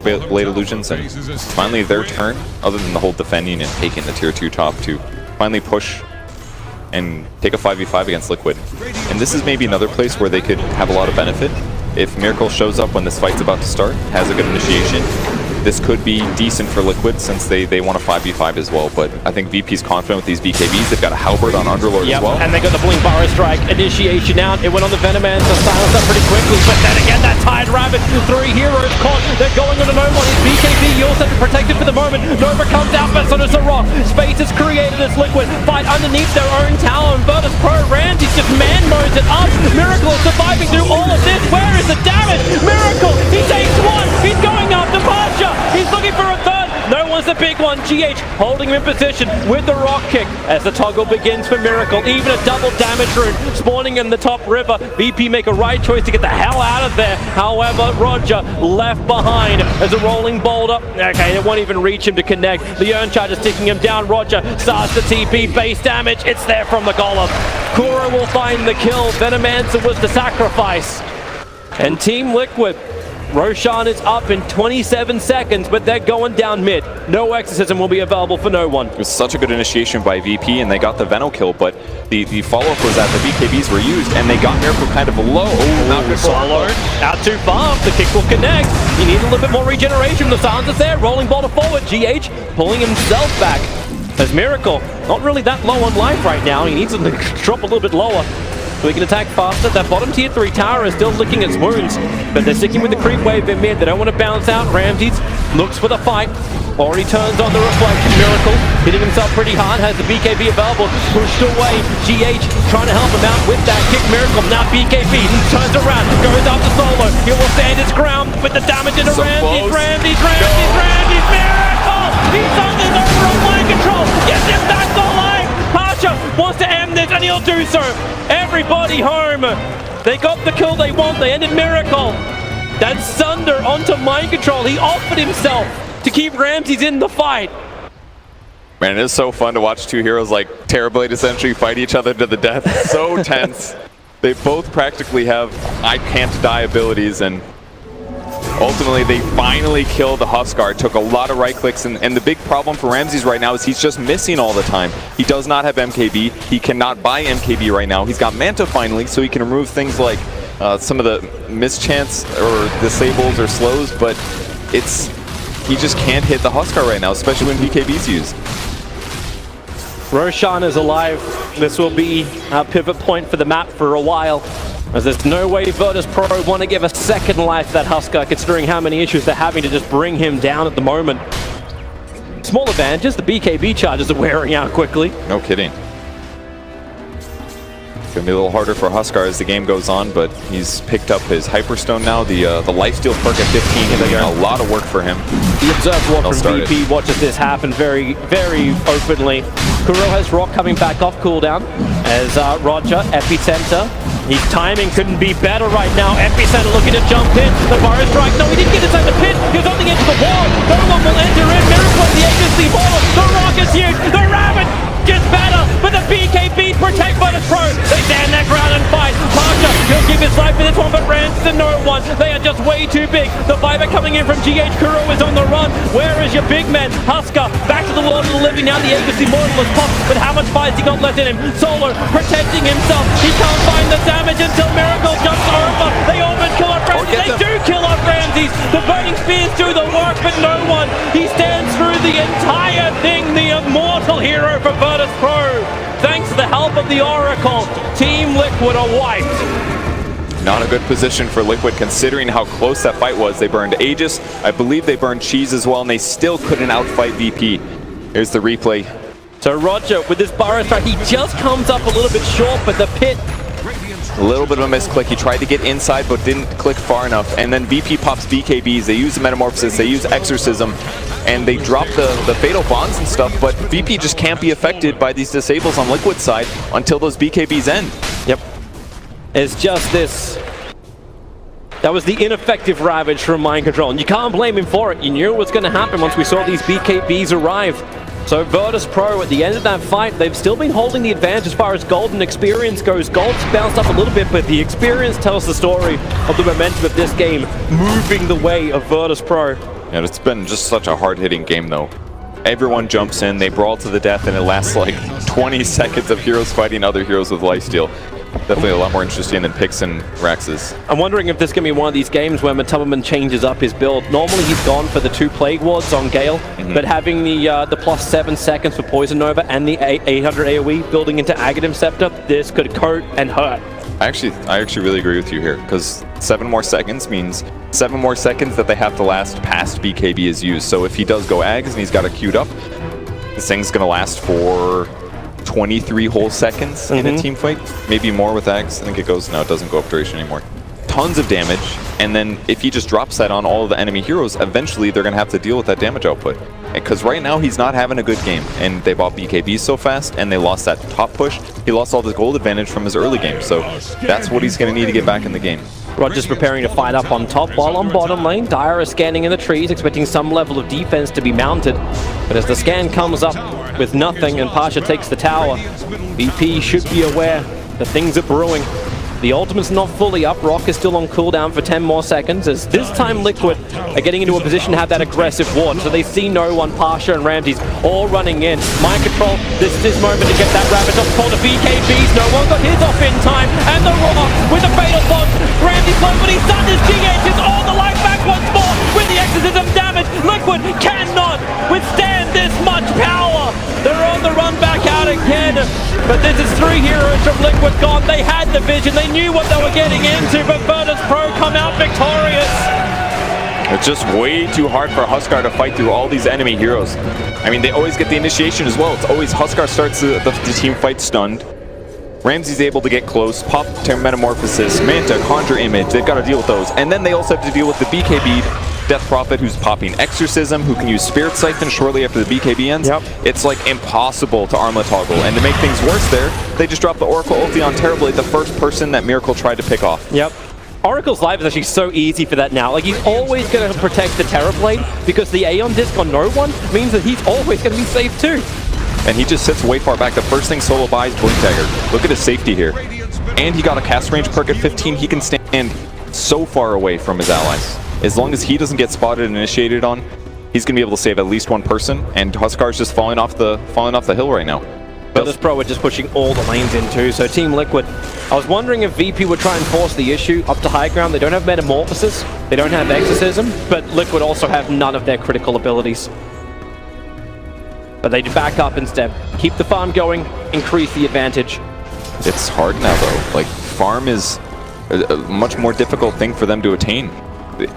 Blade Illusions, and it's finally their turn, other than the whole defending and taking the tier 2 top, to finally push and take a 5v5 against Liquid. And this is maybe another place where they could have a lot of benefit. If Miracle shows up when this fight's about to start, has a good initiation, this could be decent for Liquid since they want a 5v5 as well. But I think VP's confident with these BKBs. They've got a Halberd on Underlord as well. And they got the Blink Burrow Strike initiation out. It went on the Venoman to silence up pretty quickly. But then again, that Tide Rabbit, 3 heroes caught. They're going on to no one. It's BKB, you also have to protect it for the moment. Nova comes out, but so does the Rock. Space is created as Liquid fight underneath their own tower. And Virtus Pro Ramsey just man modes it up. Miracle is surviving through all of this. Where is the damage? Miracle, he takes one. He's going up. Departure. He's looking for a third. No one's the big one. GH holding him in position with the rock kick as the toggle begins for Miracle. Even a double damage rune spawning in the top river. VP make a right choice to get the hell out of there. However, Roger left behind as a rolling boulder. Okay, it won't even reach him to connect. The Urn Charge is taking him down. Roger starts the TP. Base damage. It's there from the Golem. Kuro will find the kill. Venomancer was the sacrifice. And Team Liquid, Roshan is up in 27 seconds, but they're going down mid. No Exorcism will be available for no one. It was such a good initiation by VP, and they got the Veno kill, but the follow-up was that the BKBs were used, and they got Miracle kind of low. Oh, not good. Solo, out too far. The kick will connect. He needs a little bit more regeneration. The silence is there. Rolling boulder forward. GH pulling himself back. As Miracle, not really that low on life right now. He needs to drop a little bit lower so he can attack faster. That bottom tier 3 tower is still licking its wounds, but they're sticking with the creep wave in mid. They don't want to bounce out. Ramses looks for the fight. Already turns on the reflection. Miracle hitting himself pretty hard. Has the BKB available. Pushed away. GH trying to help him out with that kick. Miracle now BKB turns around. Goes out to Solo. He will stand his ground with the damage into Ramses. Ramses. Miracle! He's on this over on mind control. Gets him back to life. Archer wants to end this, and he'll do so. Everybody home. They got the kill they want. They ended Miracle. That's Sunder onto mind control. He offered himself to keep Ramses in the fight. Man, it is so fun to watch two heroes like Terrorblade essentially fight each other to the death. So tense. They both practically have I can't die abilities, and ultimately they finally kill the Huskar. It took a lot of right clicks, and the big problem for Ramses right now is he's just missing all the time. He does not have MKB. He cannot buy MKB right now. He's got Manta finally, so he can remove things like some of the mischance or disables or slows, but he just can't hit the Huskar right now, especially when BKB's used. Roshan is alive. This will be a pivot point for the map for a while, as there's no way Virtus Pro want to give a second life to that Huskar, considering how many issues they're having to just bring him down at the moment. Small advantages, the BKB charges are wearing out quickly. No kidding. It's going to be a little harder for Huskar as the game goes on, but he's picked up his Hyperstone now. The lifesteal perk at 15 is doing a lot of work for him. The observed walk from VP watches this happen very, very openly. Kuro has Rock coming back off cooldown as Roger, Epicenter. His timing couldn't be better right now. Epicenter looking to jump in. The Burrow Strike. No, he didn't get inside the pit. He was on the edge of the wall. No one will enter in. Miracle, the agency ball. The Rock is huge. The Rabbit gets better, but the BKB protect Virtus Pro. They stand their ground and fight. Parker, he'll give his life for this one, but Ramses and no one. They are just way too big. The Viper coming in from GH. Kuro is on the run. Where is your big man? Huskar back to the Lord of the Living. Now the agency mortal is popped, but how much fight has he got left in him? Solo protecting himself. He can't find the damage until Miracle jumps over. They almost kill off Ramses. They do kill off Ramses. The burning spears do the work, but no one. He stands through the entire thing. The immortal hero for Virtus Pro. Thanks to the help of the Oracle, Team Liquid are wiped. Not a good position for Liquid considering how close that fight was. They burned Aegis. I believe they burned Cheese as well, and they still couldn't outfight VP. Here's the replay. So Roger, with this Burrow Strike, he just comes up a little bit short, but the pit... A little bit of a misclick. He tried to get inside, but didn't click far enough. And then VP pops BKBs. They use the Metamorphosis. They use Exorcism. And they drop the Fatal Bonds and stuff, but VP just can't be affected by these disables on Liquid side until those BKBs end. Yep. It's just this. That was the ineffective Ravage from Mind Control, and you can't blame him for it. You knew it was going to happen once we saw these BKBs arrive. So Virtus Pro, at the end of that fight, they've still been holding the advantage as far as gold and experience goes. Gold's bounced up a little bit, but the experience tells the story of the momentum of this game, moving the way of Virtus Pro. Yeah, it's been just such a hard-hitting game, though. Everyone jumps in, they brawl to the death, and it lasts like 20 seconds of heroes fighting other heroes with lifesteal. Definitely a lot more interesting than Pix and Rax's. I'm wondering if this can be one of these games where Matubman changes up his build. Normally he's gone for the 2 Plague Wards on Gale, but having the +7 seconds for Poison Nova and the 800 AoE building into Aghanim Scepter, this could coat and hurt. I actually really agree with you here, because 7 more seconds means 7 more seconds that they have to last past BKB is used. So if he does go Ags and he's got it queued up, this thing's going to last for 23 whole seconds in a team fight. Maybe more with Ags. I think it goes, no, it doesn't go up duration anymore. Tons of damage, and then if he just drops that on all of the enemy heroes, eventually they're going to have to deal with that damage output. Because right now he's not having a good game, and they bought BKB so fast, and they lost that top push. He lost all the gold advantage from his early game, so that's what he's going to need to get back in the game. Roger's preparing to fight up on top, while on bottom lane, Dire is scanning in the trees, expecting some level of defense to be mounted. But as the scan comes up with nothing and Pasha takes the tower, VP should be aware that things are brewing. The ultimate's not fully up. Rock is still on cooldown for 10 more seconds, as this time Liquid are getting into a position to have that aggressive ward. So they see no one. Pasha and Ramses all running in. Mind control. This is his moment to get that Ravage off call to BKBs. No one got his off in time. And the Rock with the fatal launch. Ramses low, but he's done his GH. It's all the life back once more with the exorcism damage. Liquid cannot withstand this much power. They're on the run back out again. But this is 3 heroes from Liquid gone. They had the vision. They knew what they were getting into, but Virtus Pro come out victorious. It's just way too hard for Huskar to fight through all these enemy heroes. I mean, they always get the initiation as well. It's always Huskar starts the team fight stunned. Ramsey's able to get close, pop Metamorphosis, Manta, Conjure Image. They've got to deal with those. And then they also have to deal with the BKB Death Prophet, who's popping Exorcism, who can use Spirit Siphon shortly after the BKB ends. It's like impossible to armlet toggle. And to make things worse there, they just dropped the Oracle ulti on Terribly, the first person that Miracle tried to pick off. Oracle's life is actually so easy for that now. Like, he's always going to protect the Terrorblade because the Aeon Disc on no one means that he's always going to be safe too. And he just sits way far back. The first thing Solo buys, Blink Dagger. Look at his safety here. And he got a cast range perk at 15. He can stand so far away from his allies. As long as he doesn't get spotted and initiated on, he's going to be able to save at least one person. And Huskar's just falling off the hill right now. Virtus Pro are just pushing all the lanes in too. So Team Liquid, I was wondering if VP would try and force the issue up to high ground. They don't have Metamorphosis, they don't have Exorcism, but Liquid also have none of their critical abilities. But they back up instead. Keep the farm going, increase the advantage. It's hard now though. Like, farm is a much more difficult thing for them to attain.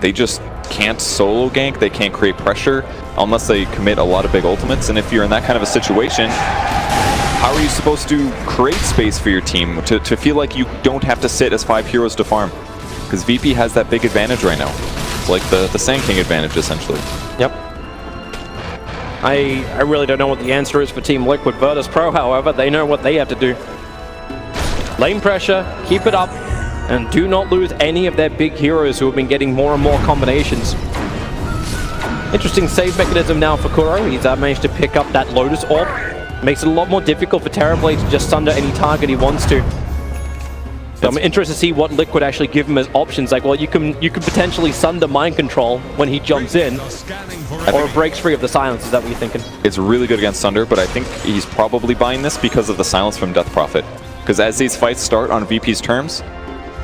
They just can't solo gank, they can't create pressure unless they commit a lot of big ultimates. And if you're in that kind of a situation, how are you supposed to create space for your team to feel like you don't have to sit as 5 heroes to farm? Because VP has that big advantage right now. It's like the Sand King advantage, essentially. I really don't know what the answer is for Team Liquid. Virtus Pro, however, they know what they have to do. Lane pressure, keep it up, and do not lose any of their big heroes who have been getting more and more combinations. Interesting save mechanism now for Kuro. He's managed to pick up that Lotus Orb. Makes it a lot more difficult for Terrorblade to just sunder any target he wants to. So I'm interested to see what Liquid actually give him as options. Like, well, you can potentially sunder Mind Control when he jumps in, or breaks free of the silence. Is that what you're thinking? It's really good against Sunder, but I think he's probably buying this because of the silence from Death Prophet. Because as these fights start on VP's terms,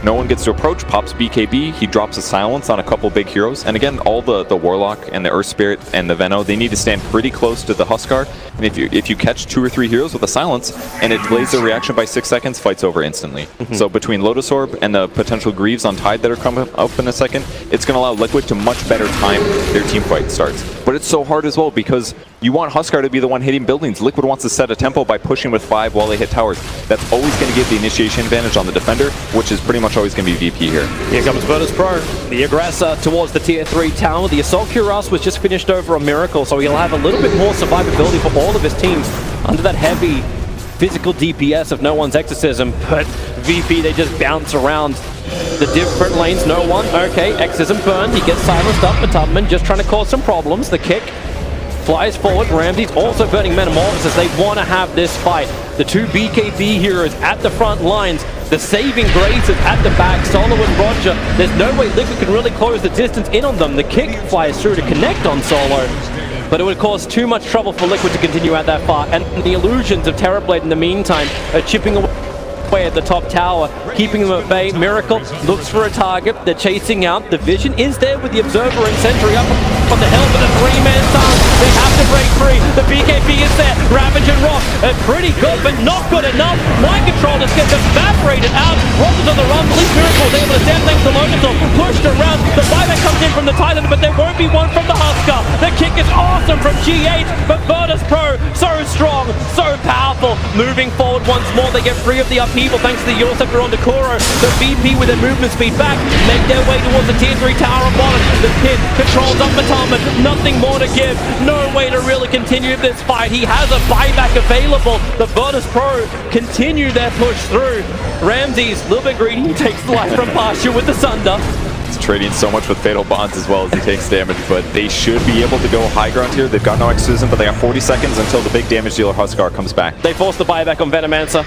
no one gets to approach, pops BKB, he drops a silence on a couple big heroes. And again, all the Warlock and the Earth Spirit and the Veno, they need to stand pretty close to the Huskar. And if you catch 2 or 3 heroes with a silence and it delays their reaction by 6 seconds, fight's over instantly. So between Lotus Orb and the potential Greaves on Tide that are coming up in a second, it's going to allow Liquid to much better time their team fight starts. But it's so hard as well because you want Huskar to be the one hitting buildings. Liquid wants to set a tempo by pushing with 5 while they hit towers. That's always going to give the initiation advantage on the defender, which is pretty much always going to be VP here. Here comes Virtus Pro, the aggressor towards the tier 3 tower. The Assault Cuirass was just finished over a Miracle, so he'll have a little bit more survivability for all of his teams under that heavy physical DPS of no one's Exorcism. But VP, they just bounce around the different lanes. No one. Okay, Exorcism burned. He gets silenced up. Matubman just trying to cause some problems. The kick flies forward. Ramsey's also burning Metamorphosis. They want to have this fight. The 2 BKB heroes at the front lines. The saving grace is at the back. Solo and Roger. There's no way Liquid can really close the distance in on them. The kick flies through to connect on Solo. But it would cause too much trouble for Liquid to continue out that far. And the illusions of Terrorblade in the meantime are chipping away at the top tower, keeping them at bay. Miracle looks for a target. They're chasing out. The vision is there with the Observer and Sentry up on the hill, but a three-man stance. They have to break free. The BKB is there. Ravage and Rock are pretty good, but not good enough. Mind Control just gets evaporated out. Rock's on the run. At least Miracle was able to stand thanks to Logator. Pushed around. The buyback comes in from the Titan, but there won't be one from the Husker. The kick is awesome from GH, but Virtus Pro so strong, so powerful. Moving forward once more, they get free of the upheaval thanks to the Yorceptor on the Kuro. The VP with their movement speed back make their way towards the tier 3 tower on bottom. The pit controls up Batalman, nothing more to give, no way to really continue this fight. He has a buyback available. The Virtus Pro continue their push through. Ramsey's a little bit greedy, he takes the life from Pasha with the Sunder. He's trading so much with Fatal Bonds as well as he takes damage, but they should be able to go high ground here. They've got no exorcism, but they have 40 seconds until the big damage dealer Huskar comes back. They force the buyback on Venomancer.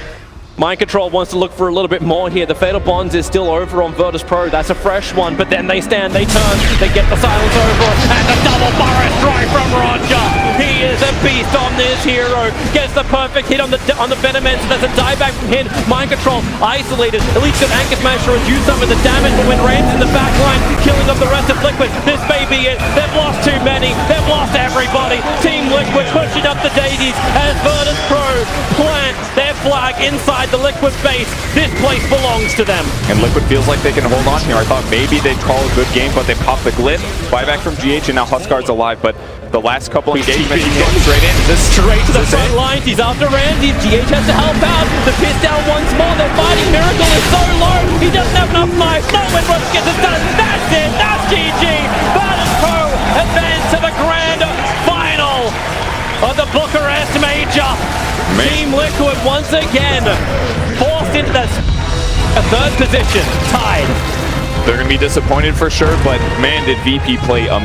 Mind Control wants to look for a little bit more here. The Fatal Bonds is still over on Virtus Pro. That's a fresh one, but then they stand, they turn, they get the silence over, and the double burrow strike from Roger. He is a beast on this hero. Gets the perfect hit on the Venomancer. That's a dieback from him. Mind Control isolated. At least an Anchor Smash to reduce some of the damage, but when Rand's in the back line, killing off the rest of Liquid, this may be it. They've lost too many. They've lost everybody. Team Liquid pushing up the daisies as Virtus Pro plant their flag inside the Liquid base. This place belongs to them. And Liquid feels like they can hold on here. I thought maybe they'd call a good game, but they popped the glit. Buyback from GH, and now Huskar's alive, but the last couple engagements, he's getting straight in. Is this straight to the this front lines? He's after Ramsey. GH has to help out. The piss down once more. They're fighting. Miracle is so low. He doesn't have enough life. No when Rush gets it done. That's it. That's GG. Virtus Pro advance to the grand final of the Bucharest Major. Team Liquid once again forced into the third position, tied. They're going to be disappointed for sure, but man, did VP play amazing.